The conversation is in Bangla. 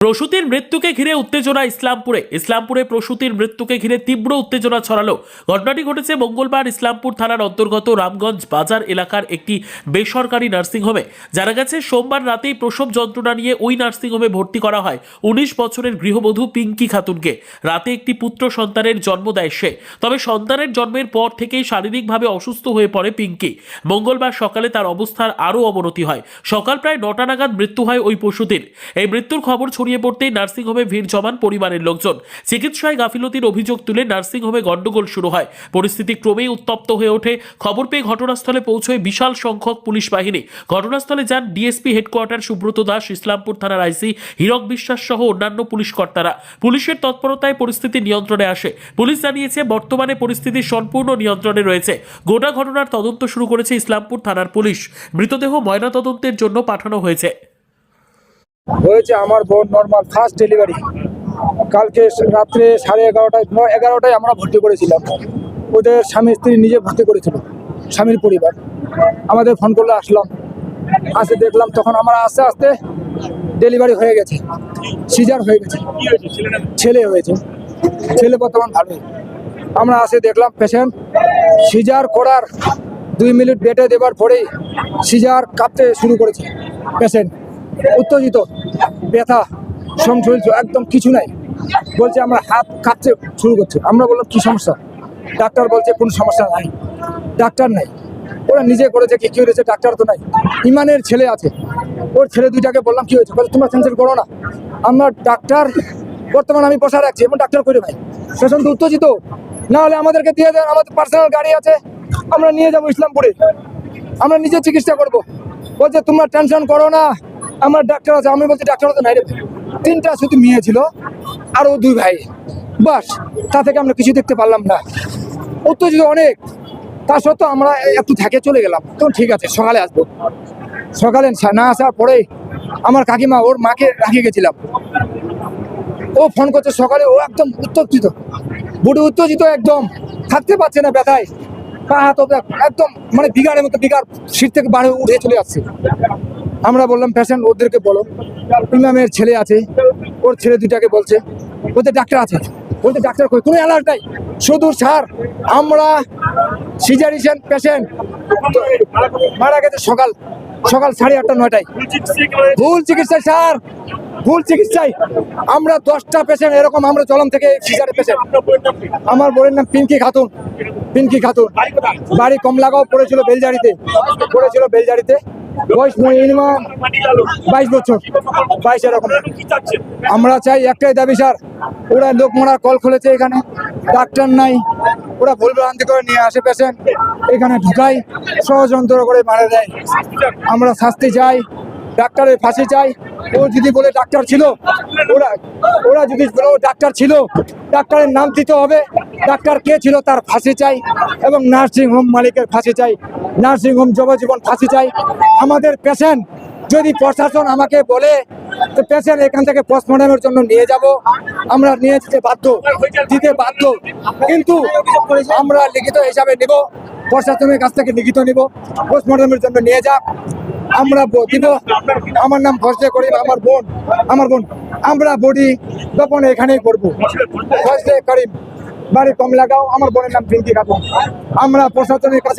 প্রসূতির মৃত্যুকে ঘিরে উত্তেজনা ইসলামপুরে প্রসূতির মৃত্যুকে ঘিরে তীব্র উত্তেজনা ছড়ালো। ঘটনাটি ঘটেছে মঙ্গলবার ইসলামপুর থানার অন্তর্গত রামগঞ্জ বাজার এলাকার একটি বেসরকারি নার্সিংহোমে। জানা গেছে সোমবার রাতেই প্রসব যন্ত্রণা নিয়ে ওই নার্সিংহোমে ভর্তি করা হয় 19 বছরের গৃহবধূ পিঙ্কি খাতুনকে। রাতে একটি পুত্র সন্তানের জন্ম দেয় সে। তবে সন্তানের জন্মের পর থেকেই শারীরিকভাবে অসুস্থ হয়ে পড়ে পিঙ্কি। মঙ্গলবার সকালে তার অবস্থার আরও অবনতি হয়। সকাল প্রায় 9টা নাগাদ মৃত্যু হয় ওই প্রসূতির। এই মৃত্যুর খবর ছড়িয়ে পড়তেই নার্সিংহোমে ভিড় জমান পরিবারের লোকজন। চিকিৎসায় গাফিলতির অভিযোগ তুলে নার্সিংহোমে গন্ডগোল শুরু হয়। পরিস্থিতি ক্রমেই উত্তপ্ত হয়ে ওঠে। খবর পেয়ে ঘটনাস্থলে পৌঁছয় বিশাল সংখ্যক পুলিশ বাহিনী। ঘটনাস্থলে যান ডিএসপি হেডকোয়ার্টার সুব্রত দাস, ইসলামপুর থানার আইসি হীরক বিশ্বাস সহ অন্যান্য পুলিশ কর্তারা। পুলিশের তৎপরতায় পরিস্থিতি নিয়ন্ত্রণে আসে। পুলিশ জানিয়েছে বর্তমানে পরিস্থিতি সম্পূর্ণ নিয়ন্ত্রণে রয়েছে। গোটা ঘটনার তদন্ত শুরু করেছে ইসলামপুর থানার পুলিশ। মৃতদেহ ময়নাতদন্তের জন্য পাঠানো হয়েছে। আমার বোন নর্মাল ফার্স্ট ডেলিভারি কালকে রাত্রে 11:30 আমরা ভর্তি করেছিলাম। ওদের স্বামী স্ত্রী নিজে ভর্তি করেছিল, স্বামীর পরিবার আমাদের ফোন করলে আসলাম, আসে দেখলাম তখন আমরা আস্তে আস্তে ডেলিভারি হয়ে গেছে, সিজার হয়ে গেছে, ছেলে হয়েছে, ছেলে বর্তমান ভালো। আমরা আসে দেখলাম পেশেন্ট সিজার করার 2 মিনিট বেডে দেবার পরেই সিজার কাঁপতে শুরু করেছে। পেশেন্ট উত্তেজিত, ব্যথা, শরীর একদম কিছু নাই, বলছে আমার হাত কাঁপতে শুরু করছে। আমরা বললাম কি সমস্যা? ডাক্তার বলছে কোনো সমস্যা নাই, ডাক্তার নাই। ওরা নিজে করেছে কি হয়েছে, ডাক্তার তো নাই। ইমানের ছেলে আছে, ওর ছেলে দুইটাকে বললাম কি হয়েছে, বলছে তোমরা টেনশন করো না, আমার ডাক্তার বর্তমানে আমি বসা রাখছি এবং ডাক্তার করে ভাই। পেশেন্ট উত্তেজিত, না হলে আমাদেরকে দিয়ে দেন, আমাদের পার্সোনাল গাড়ি আছে, আমরা নিয়ে যাবো ইসলামপুরে, আমরা নিজে চিকিৎসা করব। বলছে তোমরা টেনশন করো না, আমার ডাক্তার আছে। আমি বলছি ডাক্তার তো নাই রে, 3টা শুধু মেয়ে ছিল আর ও 2 ভাই, বাস তা থেকে আমরা কিছু দেখতে পারলাম না। উত্তেজিত অনেক, তা সত্ত্বেও আমরা একটু থেকে চলে গেলাম। তখন ঠিক আছে সকালে আসবো। সকালে না আসার পরে আমার কাকিমা ওর মাকে রাখিয়ে গেছিলাম, ও ফোন করছে সকালে, ও একদম উত্তেজিত, বুড়ি উত্তেজিত, একদম থাকতে পারছে না ব্যথায়, পা হাত একদম মানে বিঘারের মতো, বিঘার সিট থেকে বাইরে উঠে চলে যাচ্ছে। আমরা বললাম পেশেন্ট ওদেরকে বলো, ইমামের ছেলে আছে, ওর ছেলে দুইটাকে বলছে, ওদের ডাক্তার আছে, বলতে ডাক্তার কই, কোনো অ্যালার্ট নাই, শুধু স্যার আমরা সিজারিয়ান পেশেন্ট মারা গেছে সকাল 8:30 9টায়। ভুল চিকিৎসায় স্যার, ভুল চিকিৎসায় আমরা 10টা পেশেন্ট এরকম আমরা চলম থেকে সিজারের পেশেন্ট। আমার বোনের নাম পিঙ্কি খাতুন, বাড়ি কমলাগাঁও, পড়েছিল বেলজারিতে, বয়স মিনিমাম 22 বছর, 22 এরকম। আমরা চাই একটাই দাবি স্যার, ওরা লোক মারার কল খুলেছে, এখানে ডাক্তার নাই, ওরা ভুল ভ্রান্তি করে নিয়ে আসে পেশেন্ট, এখানে ঢুকাই ষড়যন্ত্র করে মারা দেয়। আমরা শাস্তি চাই, ডাক্তারের ফাঁসি চাই। ও যদি বলে ডাক্তার ছিল, ওরা যদি বলে ডাক্তার ছিল, ডাক্তারের নাম দিতে হবে, ডাক্তার কে ছিল তার ফাঁসি চাই, এবং নার্সিংহোম মালিকের ফাঁসি চাই, নার্সিংহোম যাবজ্জীবন ফাঁসি চাই। আমাদের পেশেন্ট যদি প্রশাসন আমাকে বলে তো পেশেন্ট এখান থেকে পোস্টমর্টমের জন্য নিয়ে যাব, আমরা নিয়ে দিতে বাধ্য, কিন্তু আমরা লিখিত হিসাবে নিব, প্রশাসনের কাছ থেকে লিখিত নিব, পোস্টমর্টমের জন্য নিয়ে যাক, আমরা দিব। আমার নাম ফজলে করিম, আমার বোন, আমরা বডি তখন এখানেই করবো। ফজলে করিম, বাড়ি কমলাগাঁও, আমার বোনের নাম পিঙ্কি খাতুন। আমরা প্রশাসনের কাছে